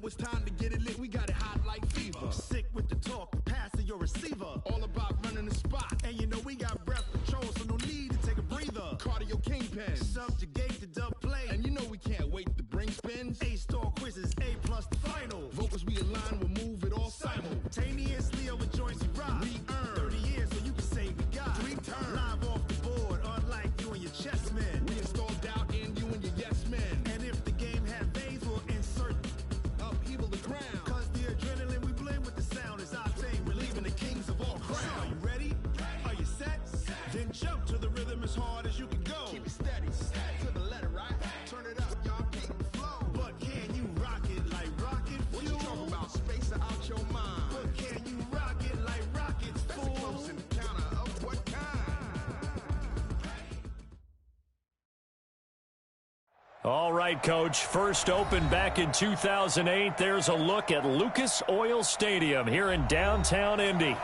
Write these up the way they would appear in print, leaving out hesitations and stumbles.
it's time to get it lit. We got it hot like fever. Sick with the talk, passing your receiver. All about running the spot. And you know we got breath control, so no need to take a breather. Cardio kingpin. Subjugate the dub play. And you know we can't wait to bring spins. A-star quizzes, A+ the final. Vocals we align, we'll move it all simultaneously over joints we rock. We earn 30 years so you can say we got 3 turns. Live off the board, unlike you and your chess men. We install doubt in you and your yes men. And if the game had veins, we'll insert upheaval the ground. Cause the adrenaline we blend with the sound is our thing. We're leaving the kings of all crowns. Are you ready? Are you set? Then jump to the rhythm as hard as you can go. Keep it steady, to the letter, right? Turn it up, y'all, keep the flow. But can you rock it like rocket fuel? What you talking about? Space out your mind. But can you rock it like rockets, fool? That's a close encounter of what kind? All right, Coach. First opened back in 2008. There's a look at Lucas Oil Stadium here in downtown Indy.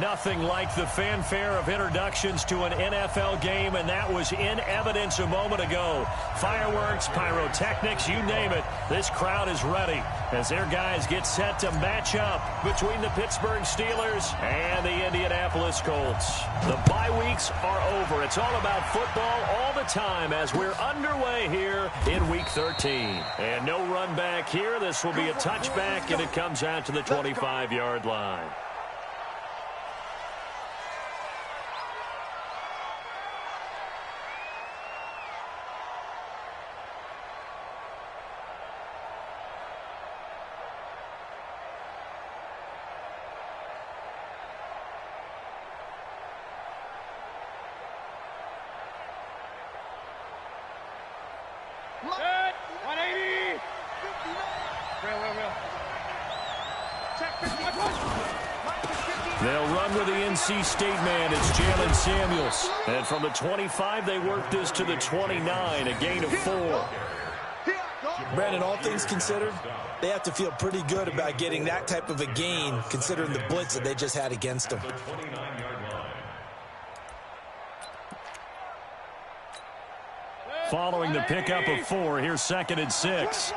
Nothing like the fanfare of introductions to an NFL game, and that was in evidence a moment ago. Fireworks, pyrotechnics, you name it. This crowd is ready as their guys get set to match up between the Pittsburgh Steelers and the Indianapolis Colts. The bye weeks are over. It's all about football all the time as we're underway here in Week 13. And no run back here. This will be a touchback, and it comes out to the 25-yard line. Good. 180. Real. Check 51. They'll run with the NC State man. It's Jalen Samuels. And from the 25, they work this to the 29, a gain of 4. Brandon, all things considered, they have to feel pretty good about getting that type of a gain, considering the blitz that they just had against them. Following the pickup of 4, here's 2nd and 6.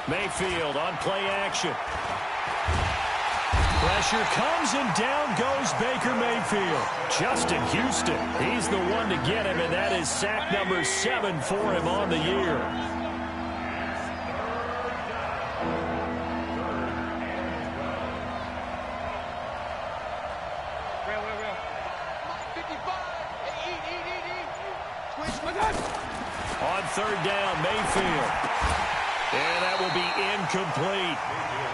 Mayfield on play action. Pressure comes and down goes Baker Mayfield. Justin Houston, he's the one to get him, and that is sack number 7 for him on the year. On 3rd down, Mayfield. And that will be incomplete.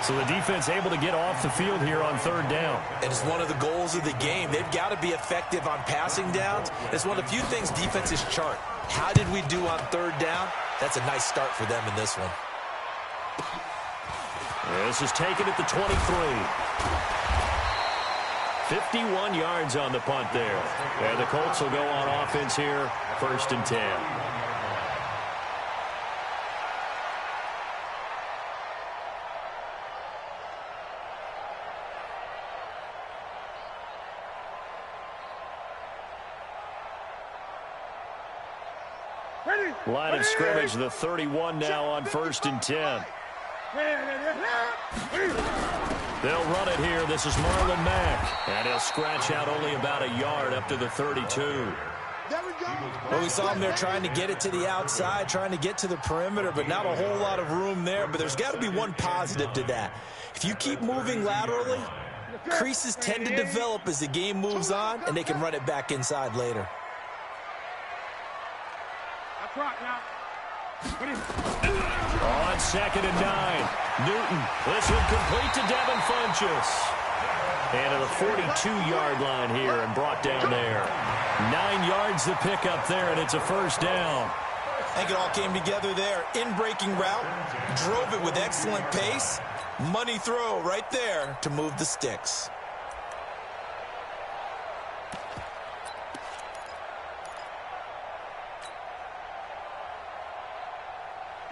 So the defense able to get off the field here on 3rd down. And it's one of the goals of the game. They've got to be effective on passing downs. It's one of the few things defenses chart. How did we do on 3rd down? That's a nice start for them in this one. This is taken at the 23. 51 yards on the punt there. And the Colts will go on offense here, 1st and 10. Line of scrimmage, the 31 now on 1st and 10. They'll run it here. This is Marlon Mack. And he'll scratch out only about a yard up to the 32. Well, we saw him there trying to get it to the outside, trying to get to the perimeter, but not a whole lot of room there. But there's got to be one positive to that. If you keep moving laterally, creases tend to develop as the game moves on, and they can run it back inside later. On 2nd and 9, Newton. This one complete to Devin Funchess. And to the 42-yard line here and brought down there. 9 yards the pickup there, and it's a 1st down. I think it all came together there. In-breaking route, drove it with excellent pace. Money throw right there to move the sticks.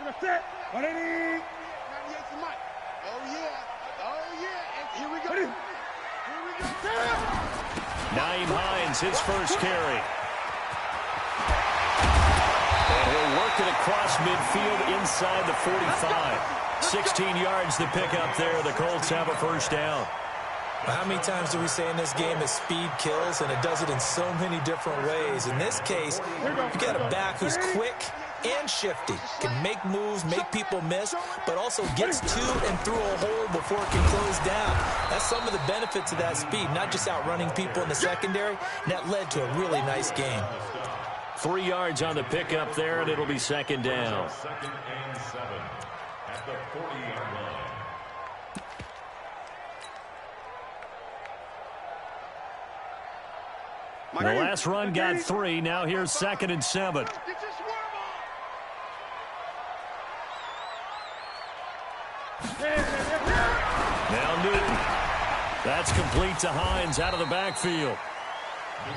That's it. 180. Oh, yeah. And here we go. Nyheim Hines, his first carry. And he'll work it across midfield inside the 45. 16 yards to pick up there. The Colts have a first down. How many times do we say in this game that speed kills, and it does it in so many different ways? In this case, you got a back who's quick and shifty, can make moves, make people miss, but also gets to and through a hole before it can close down. That's some of the benefits of that speed, not just outrunning people in the secondary, and that led to a really nice game. 3 yards on the pickup there, and it'll be second down. 2nd and 7 at the 40-yard line. The last run got 3. Now here's 2nd and 7. Now Newton. That's complete to Hines out of the backfield.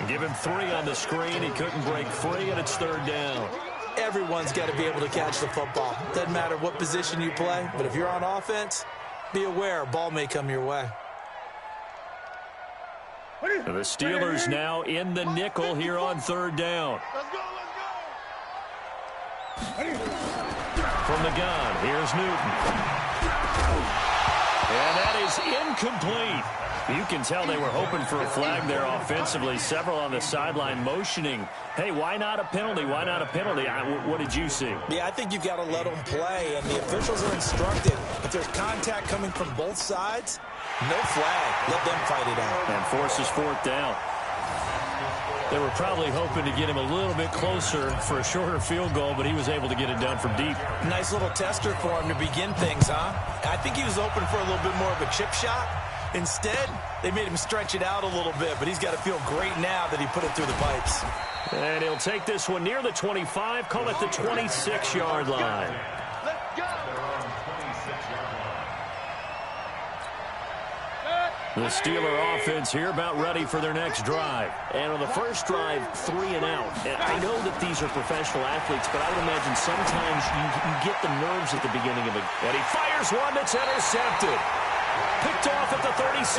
Give him 3 on the screen. He couldn't break free, and it's 3rd down. Everyone's got to be able to catch the football. Doesn't matter what position you play, but if you're on offense, be aware a ball may come your way. The Steelers now in the nickel here on 3rd down. From the gun, here's Newton. And that is incomplete. You can tell they were hoping for a flag there offensively. Several on the sideline motioning, hey, why not a penalty? Why not a penalty? What did you see? Yeah, I think you've got to let them play, and the officials are instructed. If there's contact coming from both sides, no flag. Let them fight it out. And forces 4th down. They were probably hoping to get him a little bit closer for a shorter field goal, but he was able to get it done from deep. Nice little tester for him to begin things, huh? I think he was hoping for a little bit more of a chip shot. Instead, they made him stretch it out a little bit, but he's got to feel great now that he put it through the pipes. And he'll take this one near the 25, call it the 26-yard line. Let's go. The Steeler offense here about ready for their next drive. And on the first drive, 3 and out. And I know that these are professional athletes, but I would imagine sometimes you get the nerves at the beginning of it. And he fires one that's intercepted. Picked off at the 36.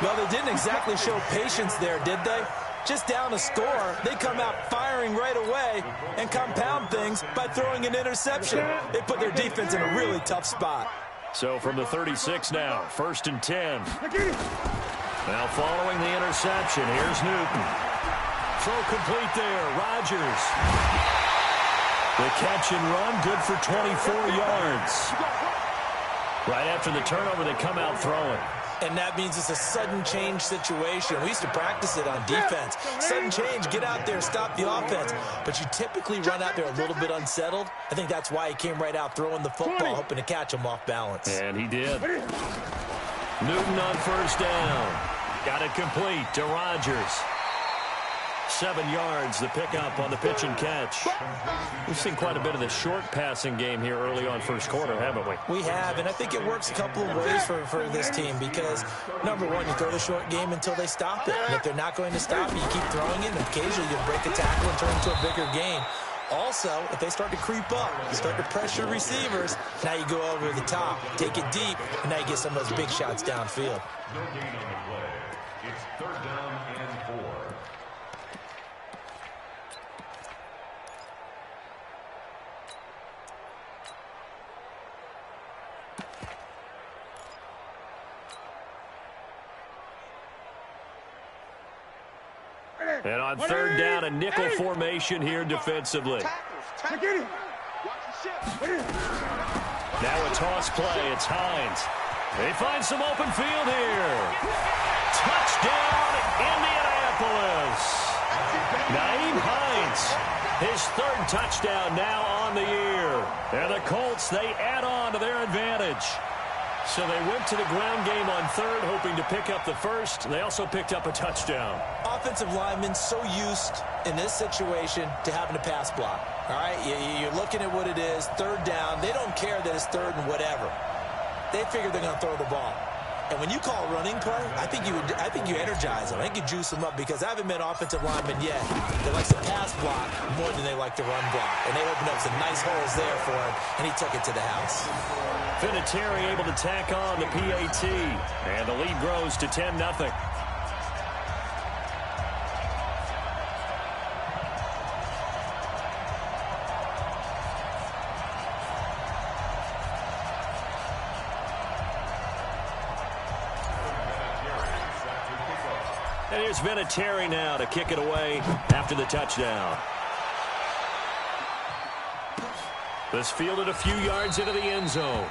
Well, they didn't exactly show patience there, did they? Just down a score, they come out firing right away and compound things by throwing an interception. They put their defense in a really tough spot. So from the 36 now, 1st and 10. Now following the interception, here's Newton. Throw complete there, Rodgers. The catch and run, good for 24 yards. Right after the turnover, they come out throwing. And that means it's a sudden change situation. We used to practice it on defense. Sudden change, get out there, stop the offense. But you typically run out there a little bit unsettled. I think that's why he came right out throwing the football, hoping to catch him off balance. And he did. Newton on 1st down. Got it complete to Rodgers. 7 yards, the pickup on the pitch and catch. We've seen quite a bit of the short passing game here early on 1st quarter, haven't we? We have, and I think it works a couple of ways for this team because, number one, you throw the short game until they stop it. And if they're not going to stop it, you keep throwing it, and occasionally you'll break a tackle and turn it into a bigger gain. Also, if they start to creep up, you start to pressure receivers, now you go over the top, take it deep, and now you get some of those big shots downfield. No gain on the play. It's 3rd down and 4. And on 3rd down, a nickel formation here defensively. Now a toss play. It's Hines. They find some open field here. Touchdown, Indianapolis. Naeem Hines, his 3rd touchdown now on the year. And the Colts, they add on to their advantage. So they went to the ground game on 3rd, hoping to pick up the 1st. They also picked up a touchdown. Offensive linemen so used in this situation to having to pass block. All right, you're looking at what it is, 3rd down. They don't care that it's 3rd and whatever. They figure they're going to throw the ball. And when you call a running play, I think you energize them. I think you juice them up because I haven't met offensive linemen yet that likes to pass block more than they like to run block. And they opened up some nice holes there for him, and he took it to the house. Vinatieri able to tack on the PAT. And the lead grows to 10-0. And here's Vinatieri now to kick it away after the touchdown. This fielded a few yards into the end zone.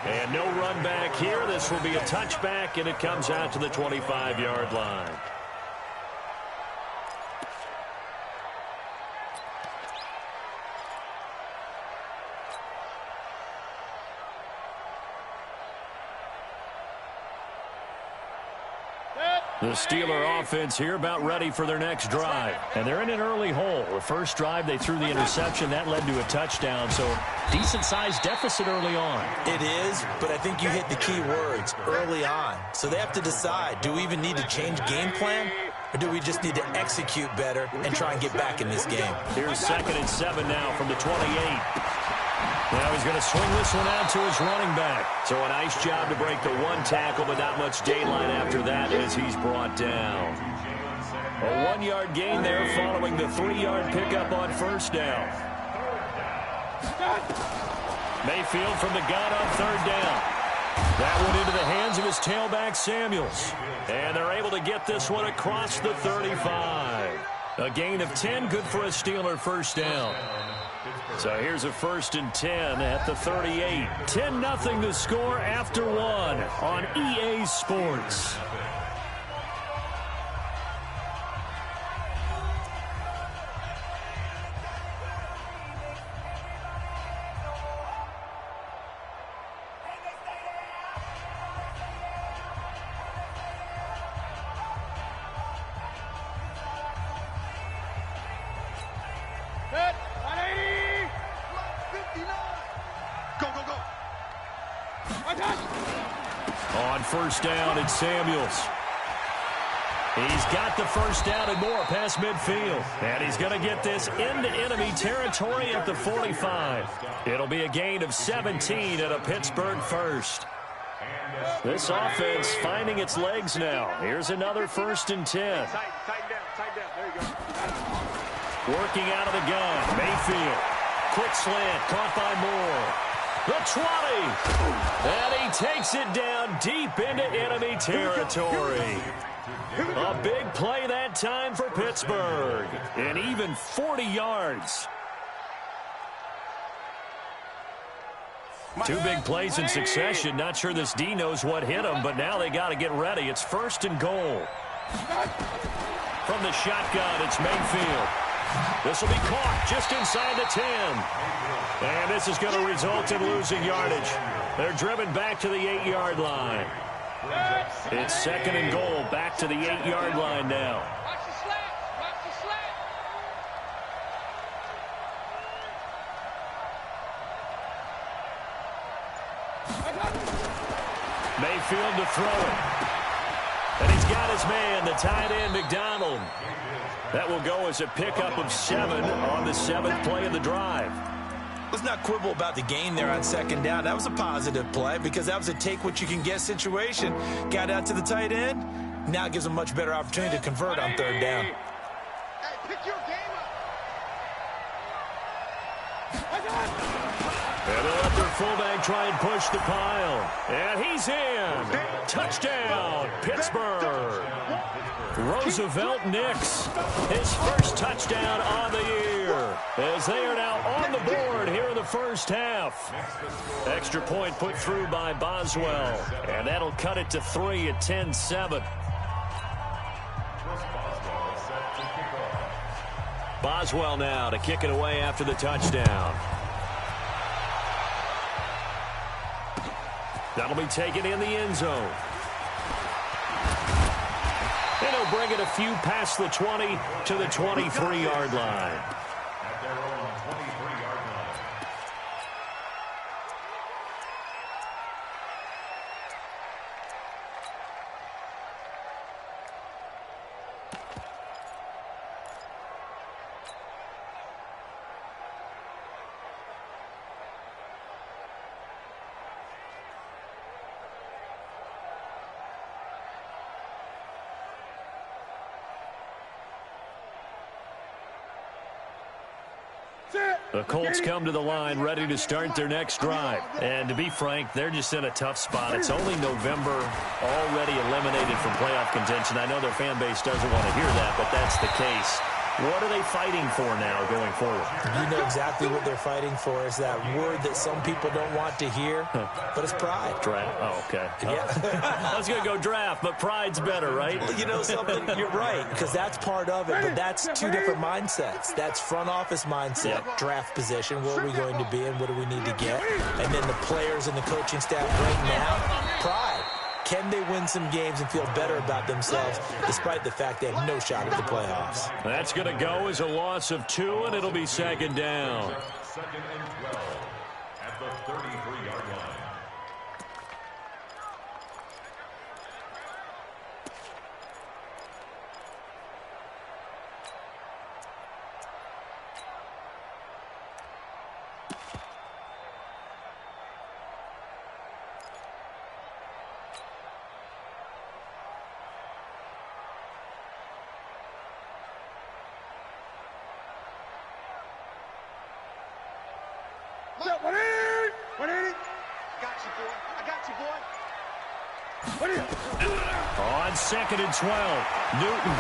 And no run back here. This will be a touchback, and it comes out to the 25-yard line. The Steeler offense here about ready for their next drive. And they're in an early hole. The first drive, they threw the interception. That led to a touchdown. So decent-sized deficit early on. It is, but I think you hit the key words, early on. So they have to decide, do we even need to change game plan? Or do we just need to execute better and try and get back in this game? Here's 2nd and 7 now from the 28. Now he's going to swing this one out to his running back. So a nice job to break the one tackle, but not much daylight after that as he's brought down. A 1-yard gain there following the 3-yard pickup on first down. Mayfield from the gun on 3rd down. That one into the hands of his tailback, Samuels. And they're able to get this one across the 35. A gain of 10, good for a Steeler first down. So here's a 1st and 10 at the 38. 10-0 the score after 1 on EA Sports. On first down, it's Samuels. He's got the first down and more past midfield. And he's going to get this into enemy territory at the 45. It'll be a gain of 17 at a Pittsburgh first. This offense finding its legs now. Here's another 1st and 10. Tighten down. There you go. Working out of the gun, Mayfield. Quick slant, caught by Moore. The 20, and he takes it down deep into enemy territory. A big play that time for Pittsburgh, and even 40 yards. 2 big plays in succession. Not sure this D knows what hit him, but now they got to get ready. It's 1st and goal. From the shotgun, it's Mayfield. This will be caught just inside the 10. And this is going to result in losing yardage. They're driven back to the 8-yard line. It's 2nd and goal, back to the 8-yard line now. Watch the slant. Watch the slant. Mayfield to throw it. And he's got his man, the tight end, McDonald. That will go as a pickup of 7 on the 7th play of the drive. Let's not quibble about the gain there on 2nd down. That was a positive play because that was a take-what-you-can-get situation. Got out to the tight end. Now it gives them a much better opportunity to convert on 3rd down. Hey, pick your game And they'll let their fullback try and push the pile. And he's in. Touchdown, Pittsburgh. Roosevelt Nix, his first touchdown on the year, as they are now on the board here in the first half. Extra point put through by Boswell, and that'll cut it to 3 at 10-7. Boswell now to kick it away after the touchdown. That'll be taken in the end zone. And he'll bring it a few past the 20 to the 23-yard line. At their own 23-yard line. The Colts come to the line ready to start their next drive. And to be frank, they're just in a tough spot. It's only November, already eliminated from playoff contention. I know their fan base doesn't want to hear that, but that's the case. What are they fighting for now going forward? You know exactly what they're fighting for. Is that word that some people don't want to hear, but it's pride. Draft. Oh, okay. Yeah. I was going to go draft, but pride's better, right? You know something? You're right, because that's part of it, but that's two different mindsets. That's front office mindset, draft position, where are we going to be and what do we need to get? And then the players and the coaching staff right now, pride. Can they win some games and feel better about themselves despite the fact they have no shot at the playoffs? That's going to go as a loss of 2, and it'll be second down. Second and 12 at the 33-yard line. On second and 12, Newton.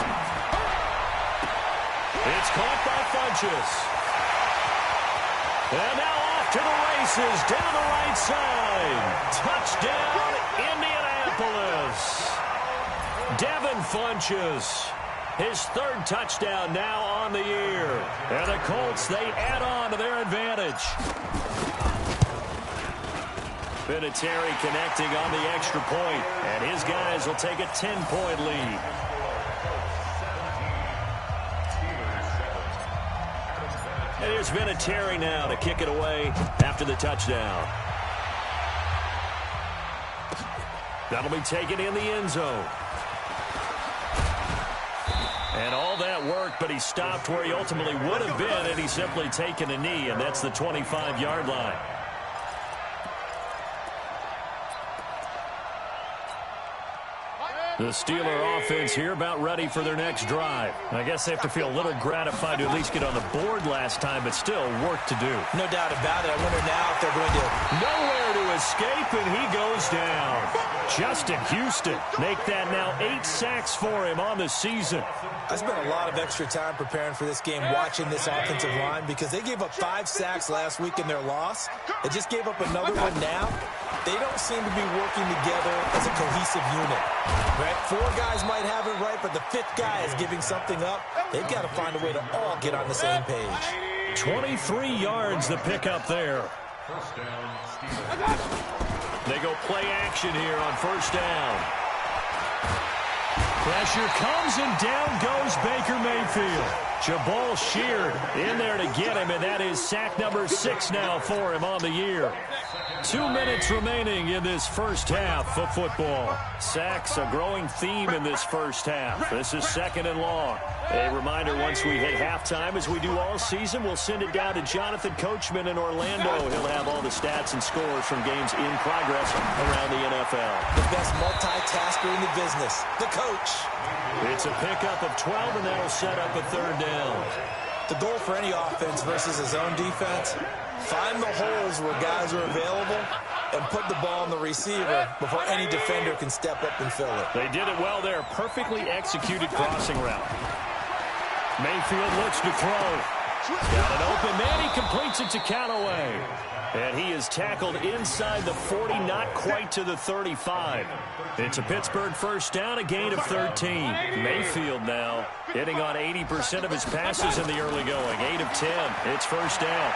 It's caught by Funchess. And now off to the races down the right side. Touchdown, Indianapolis. Devin Funchess. His third touchdown now on the year. And the Colts, they add on to their advantage. Vinatieri connecting on the extra point, and his guys will take a 10-point lead. And here's Vinatieri now to kick it away after the touchdown. That'll be taken in the end zone. And all that worked, but he stopped where he ultimately would have been, and he's simply taken a knee, and that's the 25-yard line. The Steeler offense here about ready for their next drive. I guess they have to feel a little gratified to at least get on the board last time, but still work to do. No doubt about it. I wonder now if they're going to... Nowhere to escape, and he goes down. Justin Houston make that now 8 sacks for him on the season. I spent a lot of extra time preparing for this game watching this offensive line because they gave up 5 sacks last week in their loss. They just gave up another one now. They don't seem to be working together as a cohesive unit. Right? 4 guys might have it right, but the 5th guy is giving something up. They've got to find a way to all get on the same page. 23 yards the pickup there. First down, Steelers. They go play action here on first down. Pressure comes, and down goes Baker Mayfield. Jabal Sheard in there to get him, and that is sack number 6 now for him on the year. 2 minutes remaining in this first half of football. Sacks, a growing theme in this first half. This is second and long. A reminder, once we hit halftime, as we do all season, we'll send it down to Jonathan Coachman in Orlando. He'll have all the stats and scores from games in progress around the NFL. The best multitasker in the business, the coach. It's a pickup of 12, and that'll set up a third down. The goal for any offense versus his own defense, find the holes where guys are available and put the ball on the receiver before any defender can step up and fill it. They did it well there. Perfectly executed crossing route. Mayfield looks to throw. Got an open man. He completes it to Callaway. And he is tackled inside the 40, not quite to the 35. It's a Pittsburgh first down, a gain of 13. Mayfield now hitting on 80% of his passes in the early going. 8 of 10. It's first down.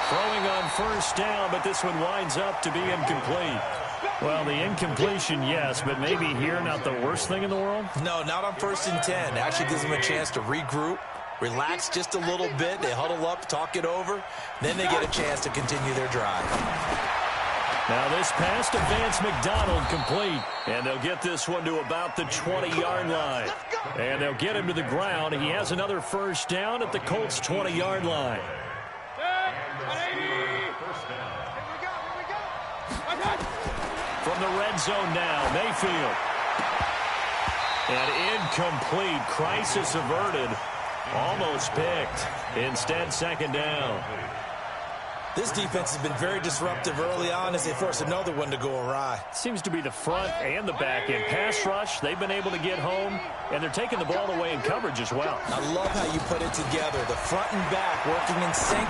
Throwing on first down, but this one winds up to be incomplete. Well, the incompletion, yes, but maybe here not the worst thing in the world? No, not on 1st and 10. Actually gives them a chance to regroup, relax just a little bit. They huddle up, talk it over. Then they get a chance to continue their drive. Now this pass to Vance McDonald complete. And they'll get this one to about the 20-yard line. And they'll get him to the ground. He has another first down at the Colts' 20-yard line. From the red zone now, Mayfield. And incomplete. Crisis averted. Almost picked. Instead, second down. This defense has been very disruptive early on as they force another one to go awry. Seems to be the front and the back end. Pass rush, they've been able to get home, and they're taking the ball away in coverage as well. I love how you put it together. The front and back working in sync.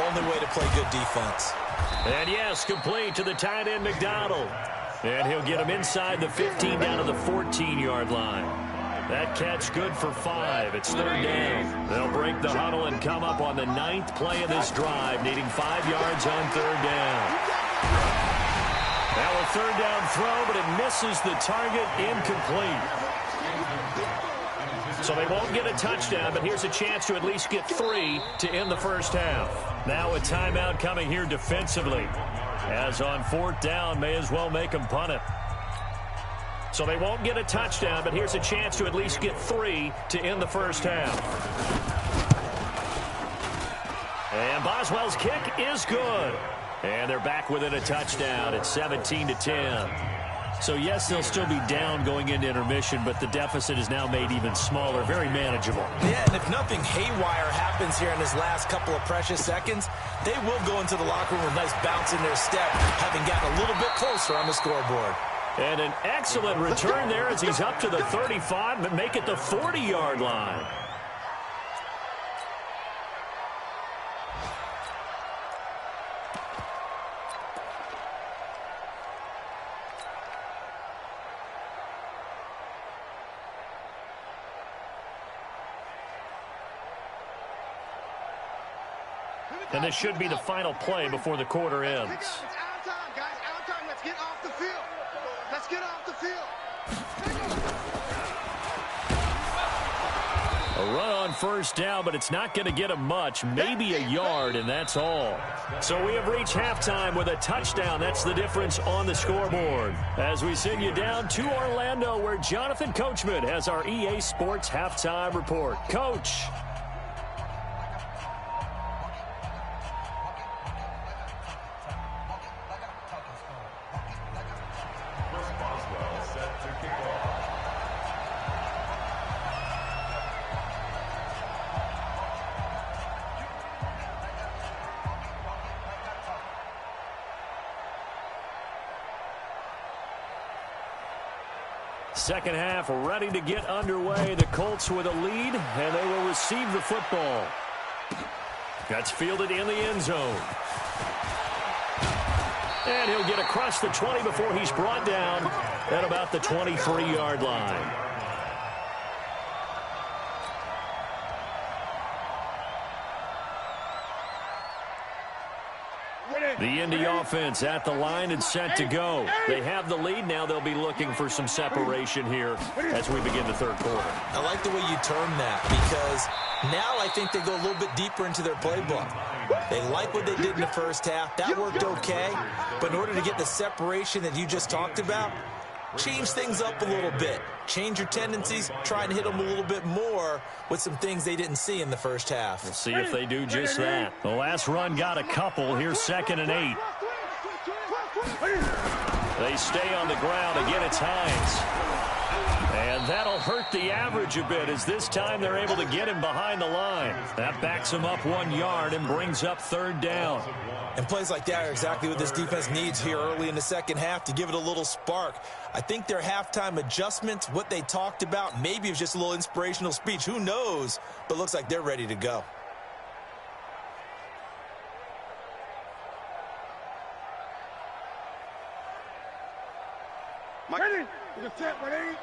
Only way to play good defense. And yes, complete to the tight end, McDonald. And he'll get him inside the 15 down to the 14-yard line. That catch good for 5. It's third down. They'll break the huddle and come up on the 9th play of this drive, needing 5 yards on third down. Now a third down throw, but it misses the target, incomplete. So they won't get a touchdown, but here's a chance to at least get 3 to end the first half. Now a timeout coming here defensively. As on fourth down, may as well make them punt it. So they won't get a touchdown, but here's a chance to at least get 3 to end the first half. And Boswell's kick is good. And they're back within a touchdown. It's 17-10. So, yes, they'll still be down going into intermission, but the deficit is now made even smaller, very manageable. Yeah, and if nothing haywire happens here in this last couple of precious seconds, they will go into the locker room with a nice bounce in their step, having gotten a little bit closer on the scoreboard. And an excellent return there as he's up to the 35, but make it the 40-yard line. And this should be the final play before the quarter ends. It's our time, guys. Our time. Let's get off the field. Let's get off the field. A run on first down, but it's not going to get him much. Maybe a yard, and that's all. So we have reached halftime with a touchdown. That's the difference on the scoreboard. As we send you down to Orlando, where Jonathan Coachman has our EA Sports halftime report. Coach. Second half ready to get underway. The Colts with a lead, and they will receive the football. That's fielded in the end zone. And he'll get across the 20 before he's brought down at about the 23-yard line. The Indy offense at the line and set to go. They have the lead. Now they'll be looking for some separation here as we begin the third quarter. I like the way you term that because now I think they go a little bit deeper into their playbook. They like what they did in the first half. That worked okay. But in order to get the separation that you just talked about, change things up a little bit. Change your tendencies. Try and hit them a little bit more with some things they didn't see in the first half. We'll see if they do just that. The last run got a couple. Here's 2nd and 8. They stay on the ground. Again, it's Hines. And that'll hurt the average a bit as this time they're able to get him behind the line. That backs him up 1 yard and brings up third down. And plays like that are exactly what this defense needs here early in the second half to give it a little spark. I think their halftime adjustments, what they talked about, maybe it was just a little inspirational speech. Who knows? But looks like they're ready to go. Ready? You're set, ready?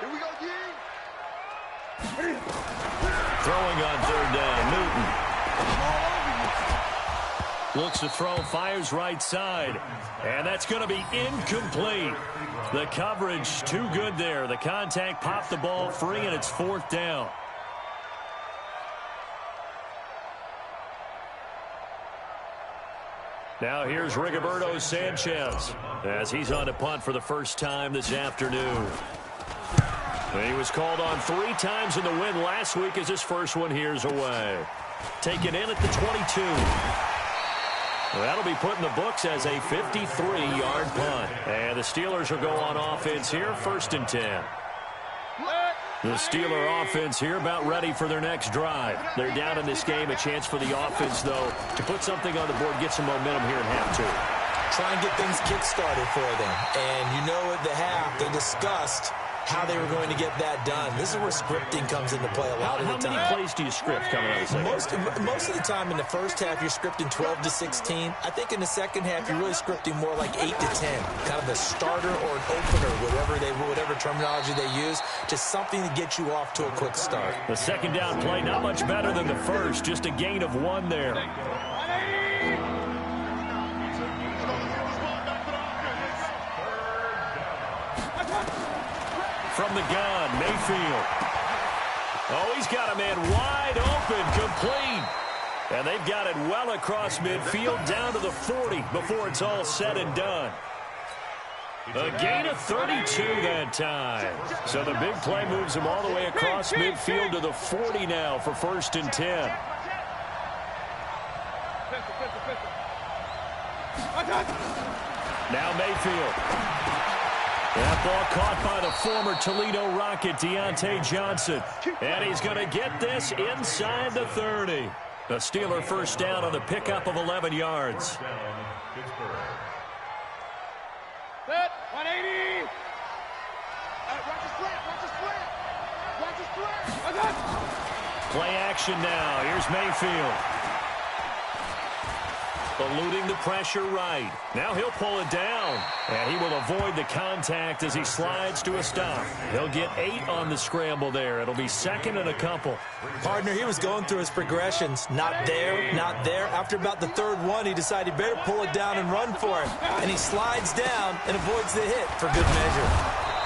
Here we go, G. Throwing on third down, Newton. Looks to throw, fires right side. And that's going to be incomplete. The coverage too good there. The contact popped the ball free, and it's fourth down. Now here's Rigoberto Sanchez as he's on to punt for the first time this afternoon. He was called on 3 times in the win last week as his first one here's away. Taken in at the 22. That'll be put in the books as a 53-yard punt. And the Steelers will go on offense here, 1st and 10. The Steeler offense here about ready for their next drive. They're down in this game. A chance for the offense, though, to put something on the board, get some momentum here in half two. Try and get things kick-started for them. And you know at the half, they discussed how they were going to get that done. This is where scripting comes into play a lot of the time. How many plays do you script coming out of the second? Most of the time in the first half, you're scripting 12 to 16. I think in the second half, you're really scripting more like 8 to 10. Kind of a starter or an opener, whatever terminology they use. Just something to get you off to a quick start. The second down play, not much better than the first. Just a gain of 1 there. From the gun, Mayfield. Oh, he's got a man wide open, complete. And they've got it well across midfield, down to the 40 before it's all said and done. A gain of 32 that time. So the big play moves him all the way across midfield to the 40 now for 1st and 10. Now Mayfield. That ball caught by the former Toledo Rocket, Deontay Johnson. And he's going to get this inside the 30. The Steeler first down on the pickup of 11 yards. Set, 180. Watch the split. Watch the split. Play action now. Here's Mayfield. Eluding the pressure right. Now he'll pull it down. And he will avoid the contact as he slides to a stop. He'll get 8 on the scramble there. It'll be 2nd and a couple. Partner, he was going through his progressions. Not there, not there. After about the 3rd one, he decided he better pull it down and run for it. And he slides down and avoids the hit for good measure.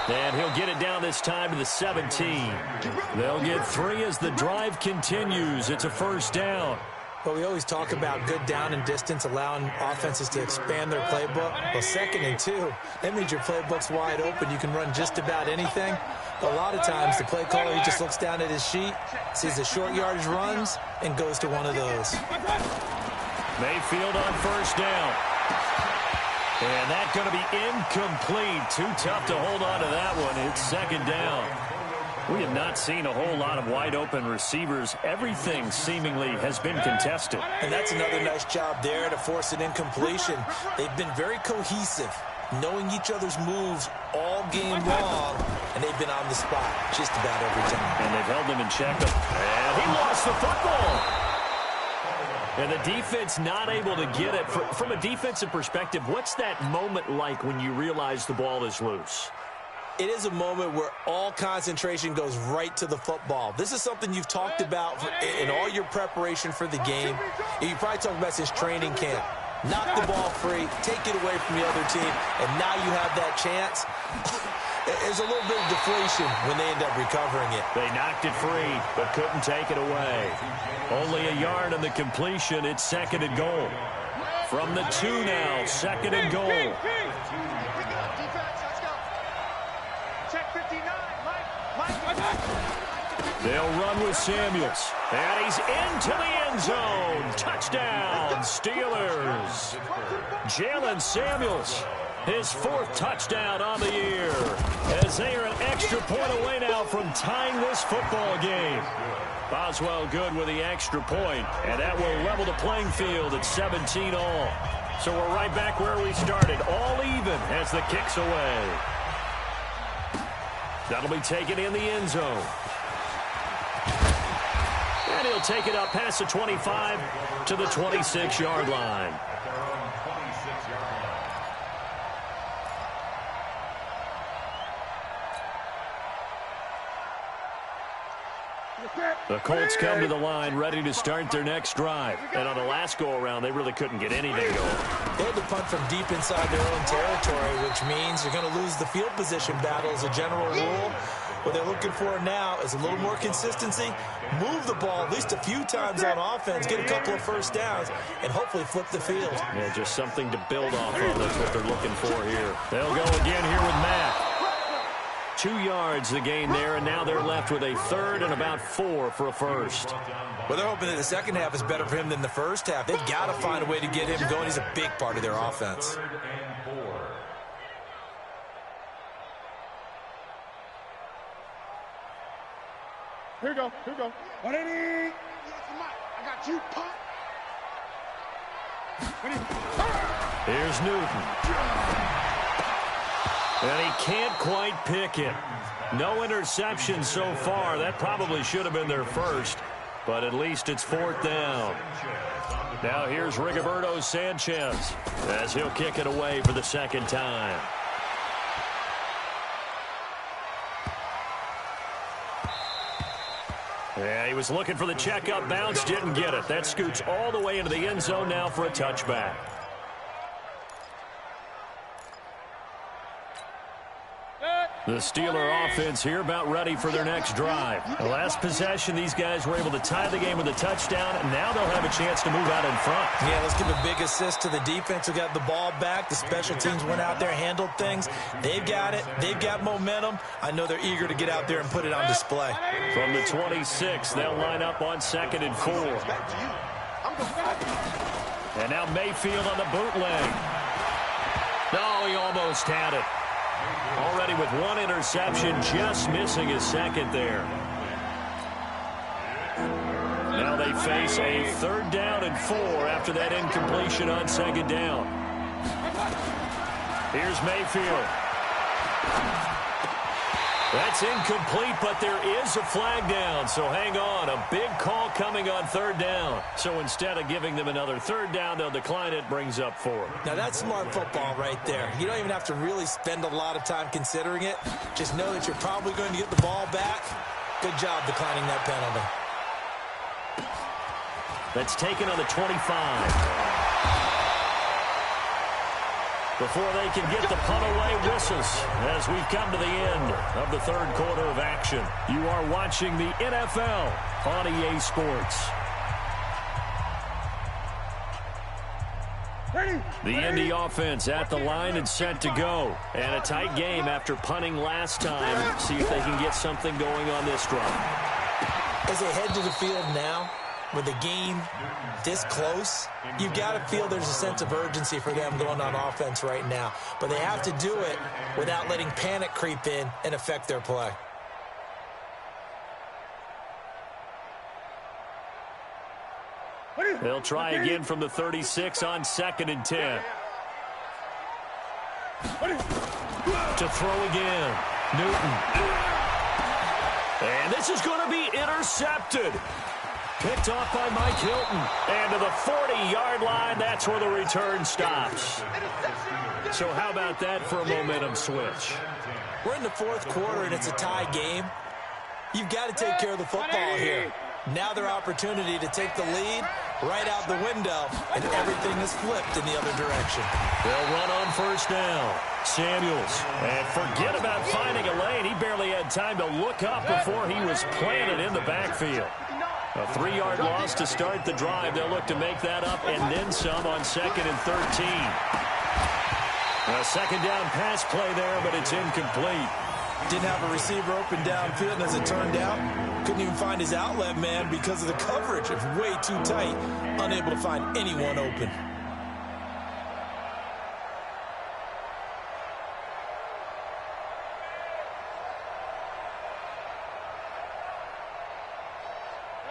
And he'll get it down this time to the 17. They'll get 3 as the drive continues. It's a first down. But we always talk about good down and distance, allowing offenses to expand their playbook. Well, 2nd and 2, that means your playbook's wide open. You can run just about anything. A lot of times, the play caller, he just looks down at his sheet, sees the short yardage runs, and goes to one of those. Mayfield on first down. And that's going to be incomplete. Too tough to hold on to that one. It's 2nd down. We have not seen a whole lot of wide-open receivers. Everything seemingly has been contested. And that's another nice job there to force an incompletion. They've been very cohesive, knowing each other's moves all game long, and they've been on the spot just about every time. And they've held them in check. And he lost the football. And the defense not able to get it. From a defensive perspective, what's that moment like when you realize the ball is loose? It is a moment where all concentration goes right to the football. This is something you've talked about in all your preparation for the game. You probably talked about since training camp. Knock the ball free, take it away from the other team, and now you have that chance. There's a little bit of deflation when they end up recovering it. They knocked it free, but couldn't take it away. Only a yard on the completion. It's 2nd and goal. From the 2 now, 2nd and goal. They'll run with Samuels. And he's into the end zone. Touchdown, Steelers. Jalen Samuels, his 4th touchdown on the year. As they are an extra point away now from tying this football game. Boswell good with the extra point. And that will level the playing field at 17 all. So we're right back where we started. All even as the kick's away. That'll be taken in the end zone. And he'll take it up past the 25 to the 26-yard line. The Colts come to the line ready to start their next drive. And on the last go-around, they really couldn't get anything going. They had to punt from deep inside their own territory, which means you're going to lose the field position battle as a general rule. What they're looking for now is a little more consistency, move the ball at least a few times on offense, get a couple of first downs, and hopefully flip the field. Yeah, just something to build off of. That's what they're looking for here. They'll go again here with Matt. 2 yards the gain there, and now they're left with a 3rd and about 4 for a first. Well, they're hoping that the second half is better for him than the first half. They've got to find a way to get him going. He's a big part of their offense. Here we go. Here we go. 180. I got you, punk. Here's Newton. And he can't quite pick it. No interception so far. That probably should have been their first, but at least it's 4th down. Now here's Rigoberto Sanchez as he'll kick it away for the 2nd time. Yeah, he was looking for the checkup bounce, didn't get it. That scoots all the way into the end zone now for a touchback. The Steeler offense here about ready for their next drive. The last possession, these guys were able to tie the game with a touchdown, and now they'll have a chance to move out in front. Yeah, let's give a big assist to the defense who got the ball back. The special teams went out there, handled things. They've got it. They've got momentum. I know they're eager to get out there and put it on display. From the 26, they'll line up on 2nd and 4. And now Mayfield on the bootleg. No, he almost had it. Already with 1 interception, just missing his 2nd there. Now they face a 3rd down and 4 after that incompletion on 2nd down. Here's Mayfield. That's incomplete, but there is a flag down, so hang on. A big call coming on 3rd down. So instead of giving them another 3rd down, they'll decline it, brings up 4. Now that's smart football right there. You don't even have to really spend a lot of time considering it. Just know that you're probably going to get the ball back. Good job declining that penalty. That's taken on the 25. Before they can get the punt away, whistles as we've come to the end of the 3rd quarter of action. You are watching the NFL on EA Sports. The Indy offense at the line and set to go. And a tight game after punting last time. See if they can get something going on this drive. As they head to the field now, with the game this close, you've got to feel there's a sense of urgency for them going on offense right now. But they have to do it without letting panic creep in and affect their play. They'll try again from the 36 on 2nd and 10. To throw again. Newton. And this is going to be intercepted. Picked off by Mike Hilton. And to the 40-yard line, that's where the return stops. So how about that for a momentum switch? We're in the 4th quarter, and it's a tie game. You've got to take care of the football here. Now their opportunity to take the lead right out the window, and everything is flipped in the other direction. They'll run on 1st down. Samuels. And forget about finding a lane. He barely had time to look up before he was planted in the backfield. A 3-yard loss to start the drive. They'll look to make that up and then some on 2nd and 13. A 2nd down pass play there, but it's incomplete. Didn't have a receiver open downfield, and as it turned out, couldn't even find his outlet man because of the coverage. It's way too tight, unable to find anyone open.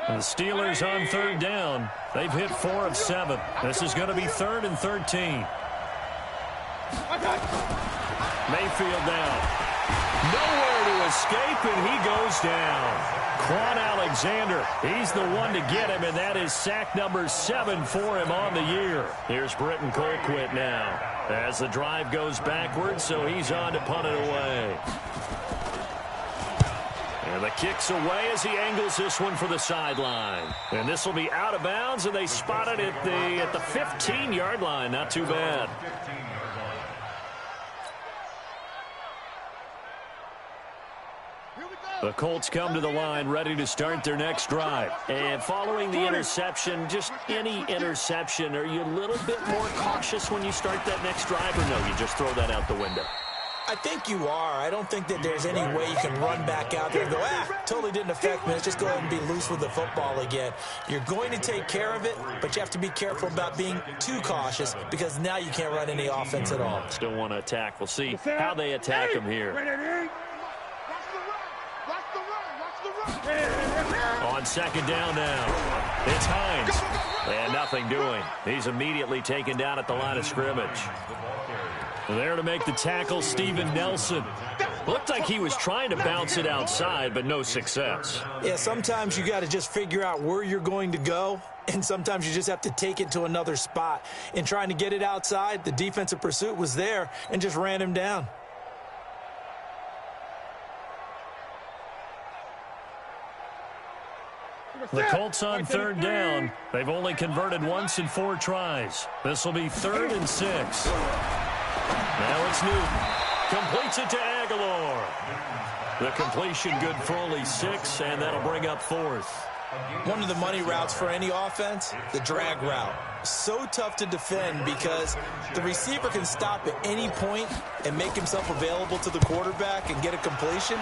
The Steelers on 3rd down. They've hit 4 of 7. This is going to be 3rd and 13. Mayfield down. Nowhere to escape, and he goes down. Quan Alexander, he's the one to get him, and that is sack number 7 for him on the year. Here's Britton Colquitt now as the drive goes backwards, so he's on to punt it away. And the kick's away as he angles this one for the sideline. And this will be out of bounds, and they spot it at the 15-yard line. Not too bad. The Colts come to the line ready to start their next drive. And following the interception, just any interception, are you a little bit more cautious when you start that next drive, or no, you just throw that out the window? I think you are. I don't think that there's any way you can run back out there and go, totally didn't affect me. Let's just go ahead and be loose with the football again. You're going to take care of it, but you have to be careful about being too cautious because now you can't run any offense at all. Still want to attack. We'll see how they attack him here. On second down now, it's Hines. And nothing doing. He's immediately taken down at the line of scrimmage. There to make the tackle, Steven Nelson. Looked like he was trying to bounce it outside, but no success. Yeah, sometimes you got to just figure out where you're going to go, and sometimes you just have to take it to another spot. In trying to get it outside, the defensive pursuit was there and just ran him down. The Colts on third down. They've only converted once in 4 tries. This will be 3rd and 6. Now it's Newton. Completes it to Aguilar. The completion good for only 6, and that'll bring up 4th. One of the money routes for any offense, the drag route. So tough to defend because the receiver can stop at any point and make himself available to the quarterback and get a completion.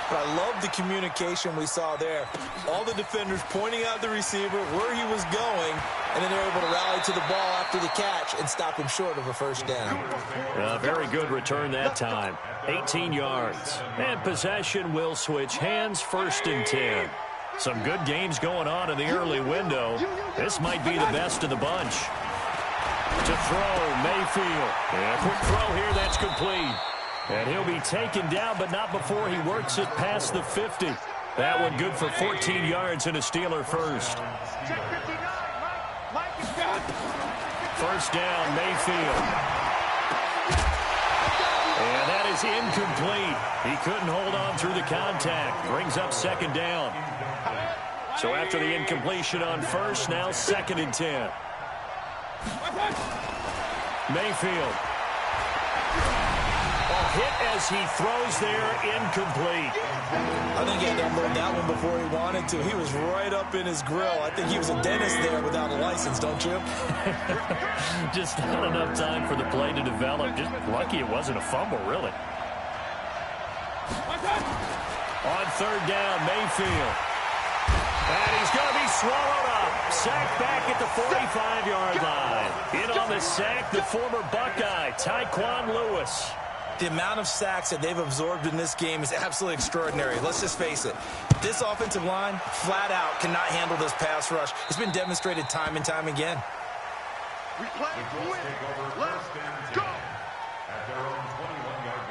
But I love the communication we saw there. All the defenders pointing out the receiver, where he was going, and then they're able to rally to the ball after the catch and stop him short of a first down. Very good return that time. 18 yards. And possession will switch hands, 1st and 10. Some good games going on in the early window. This might be the best of the bunch. To throw, Mayfield. And a quick throw here, that's complete. And he'll be taken down, but not before he works it past the 50. That one good for 14 yards and a Steeler first. First down, Mayfield. And that is incomplete. He couldn't hold on through the contact. Brings up 2nd down. So after the incompletion on 1st, now 2nd and 10. Mayfield. Hit as he throws there, incomplete. I think he had to unload that one before he wanted to. He was right up in his grill. I think he was a dentist there without a license, don't you? Just not enough time for the play to develop. Just lucky it wasn't a fumble, really. On 3rd down, Mayfield. And he's going to be swallowed up. Sacked back at the 45-yard line. In on the sack, the former Buckeye, Tyquan Lewis. The amount of sacks that they've absorbed in this game is absolutely extraordinary. Let's just face it. This offensive line, flat out, cannot handle this pass rush. It's been demonstrated time and time again. We play to win. Let's go. At their own 21-yard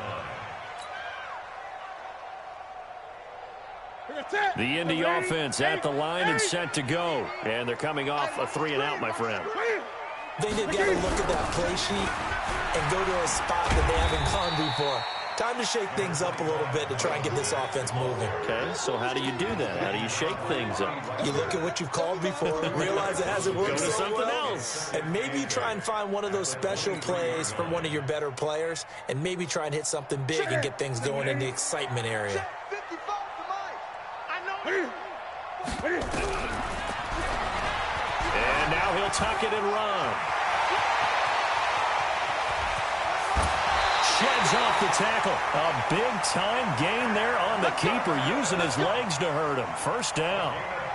line. The Indy offense at the line and set to go. And they're coming off a 3-and-out, my friend. They got to look at that play sheet and go to a spot that they haven't gone before. Time to shake things up a little bit to try and get this offense moving. Okay, so how do you do that? How do you shake things up? You look at what you've called before, realize it hasn't worked Go to so something well, else. and maybe you try and find one of those special plays from one of your better players, and maybe try and hit something big and get things going in the excitement area. And now he'll tuck it and run. Sheds off the tackle. A big-time gain there on the keeper, using his legs to hurt him. First down.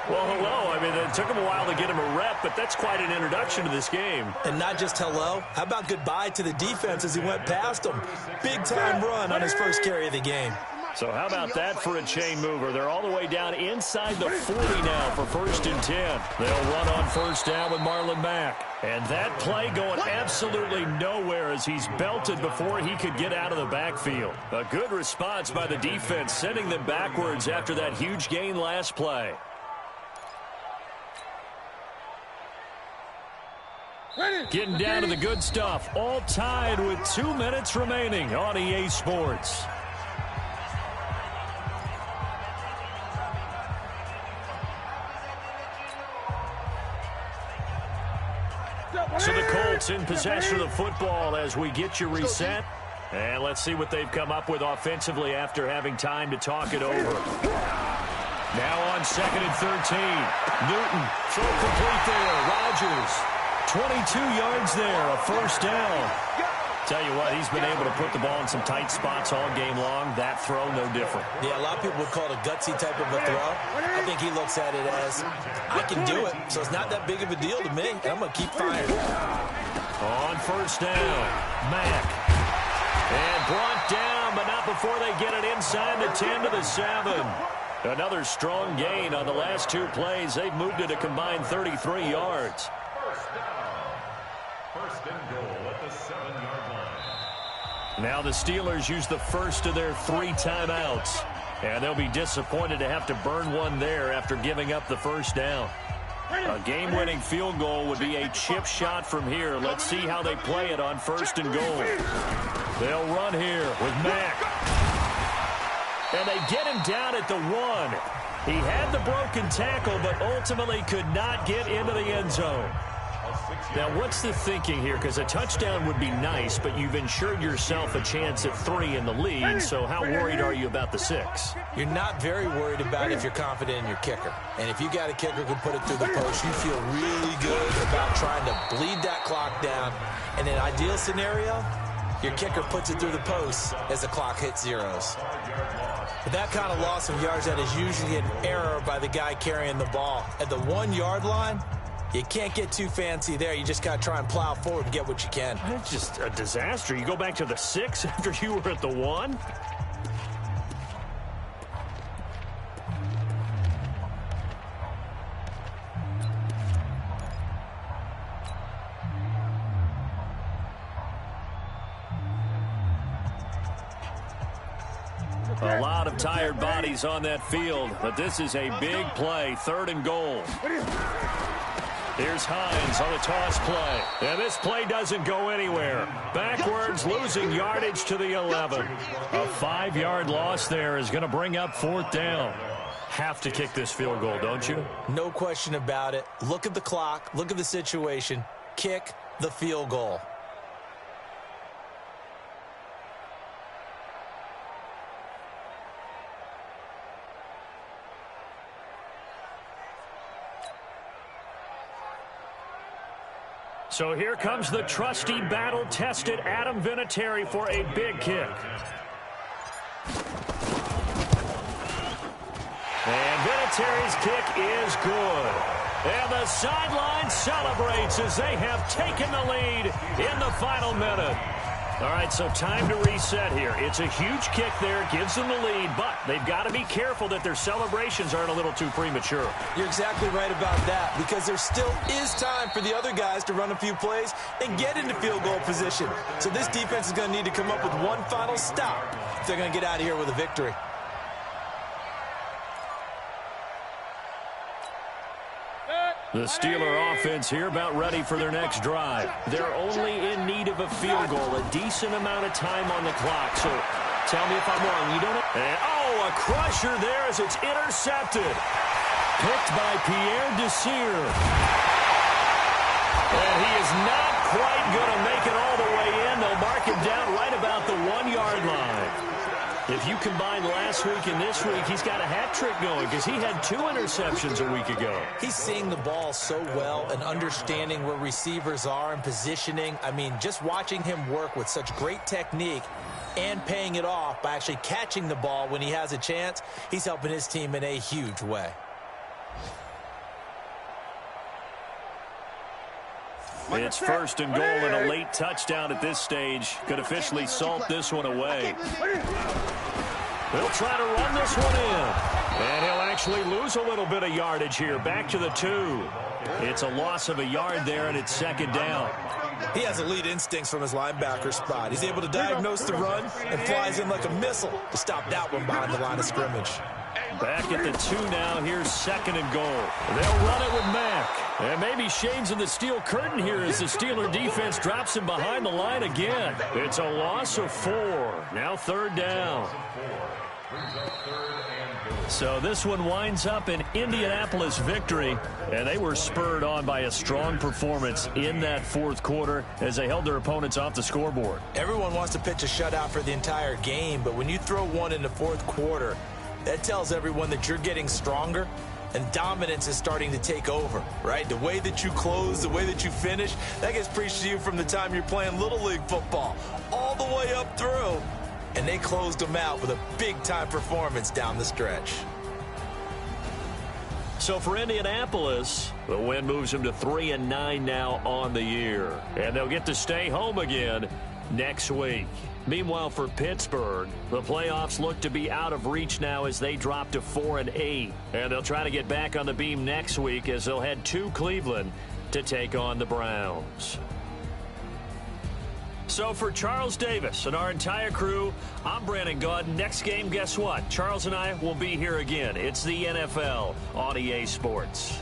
Well, hello. I mean, it took him a while to get him a rep, but that's quite an introduction to this game. And not just hello. How about goodbye to the defense as he went past him? Big-time run on his first carry of the game. So how about that for a chain mover? They're all the way down inside the 40 now for 1st and 10. They'll run on 1st down with Marlon Mack. And that play going absolutely nowhere as he's belted before he could get out of the backfield. A good response by the defense, sending them backwards after that huge gain last play. Getting down to the good stuff. All tied with 2 minutes remaining on EA Sports. So the Colts in possession of the football as we get you reset. And let's see what they've come up with offensively after having time to talk it over. Now on 2nd and 13. Newton, throw complete there. Rodgers, 22 yards there, a first down. Tell you what, he's been able to put the ball in some tight spots all game long. That throw, no different. Yeah, a lot of people would call it a gutsy type of a throw. I think he looks at it as, I can do it, so it's not that big of a deal to me. I'm going to keep firing. On 1st down, Mack. And brought down, but not before they get it inside the 10 to the 7. Another strong gain on the last 2 plays. They've moved it a combined 33 yards. First and goal at the 7-yard line. Now the Steelers use the first of their 3 timeouts. And they'll be disappointed to have to burn one there after giving up the first down. A game-winning field goal would be a chip shot from here. Let's see how they play it on first and goal. They'll run here with Mack. And they get him down at the 1. He had the broken tackle, but ultimately could not get into the end zone. Now, what's the thinking here? Because a touchdown would be nice, but you've ensured yourself a chance at 3 in the lead, so how worried are you about the 6? You're not very worried about it if you're confident in your kicker. And if you got a kicker who can put it through the post, you feel really good about trying to bleed that clock down. In an ideal scenario, your kicker puts it through the post as the clock hits zeros. But that kind of loss of yards, that is usually an error by the guy carrying the ball. At the 1-yard line, you can't get too fancy there. You just got to try and plow forward and get what you can. It's just a disaster. You go back to the 6 after you were at the 1? A lot of tired bodies on that field, but this is a big play, 3rd and goal. Here's Hines on the toss play. And this play doesn't go anywhere. Backwards, losing yardage to the 11. A 5-yard loss there is going to bring up 4th down. Have to kick this field goal, don't you? No question about it. Look at the clock. Look at the situation. Kick the field goal. So here comes the trusty, battle-tested Adam Vinatieri for a big kick. And Vinatieri's kick is good. And the sideline celebrates as they have taken the lead in the final minute. All right, so time to reset here. It's a huge kick there, gives them the lead, but they've got to be careful that their celebrations aren't a little too premature. You're exactly right about that, because there still is time for the other guys to run a few plays and get into field goal position. So this defense is going to need to come up with one final stop if they're going to get out of here with a victory. The Steeler offense here about ready for their next drive. They're only in need of a field goal, a decent amount of time on the clock. So tell me if I'm wrong. You don't. And, a crusher there as it's intercepted. Picked by Pierre Desir. And he is not quite going to make it all the way in. They'll mark him down right about the 1-yard line. If you combine last week and this week, he's got a hat trick going because he had 2 interceptions a week ago. He's seeing the ball so well and understanding where receivers are and positioning. I mean, just watching him work with such great technique and paying it off by actually catching the ball when he has a chance, he's helping his team in a huge way. It's 1st and goal and a late touchdown at this stage. Could officially salt this one away. He'll try to run this one in. And he'll actually lose a little bit of yardage here. Back to the 2. It's a loss of a yard there, and it's 2nd down. He has elite instincts from his linebacker spot. He's able to diagnose the run and flies in like a missile to stop that one behind the line of scrimmage. Back at the 2 now. Here's 2nd and goal. They'll run it with Mack. And maybe Shane's in the steel curtain here as the Steeler defense drops him behind the line again. It's a loss of 4. Now 3rd down. So this one winds up an Indianapolis victory, and they were spurred on by a strong performance in that 4th quarter as they held their opponents off the scoreboard. Everyone wants to pitch a shutout for the entire game, but when you throw one in the 4th quarter, that tells everyone that you're getting stronger and dominance is starting to take over, right? The way that you close, the way that you finish, that gets preached to you from the time you're playing Little League football all the way up through. And they closed them out with a big-time performance down the stretch. So for Indianapolis, the win moves them to 3-9 now on the year. And they'll get to stay home again next week. Meanwhile, for Pittsburgh, the playoffs look to be out of reach now as they drop to 4-8. And they'll try to get back on the beam next week as they'll head to Cleveland to take on the Browns. So for Charles Davis and our entire crew, I'm Brandon Gaud. Next game, guess what? Charles and I will be here again. It's the NFL on EA Sports.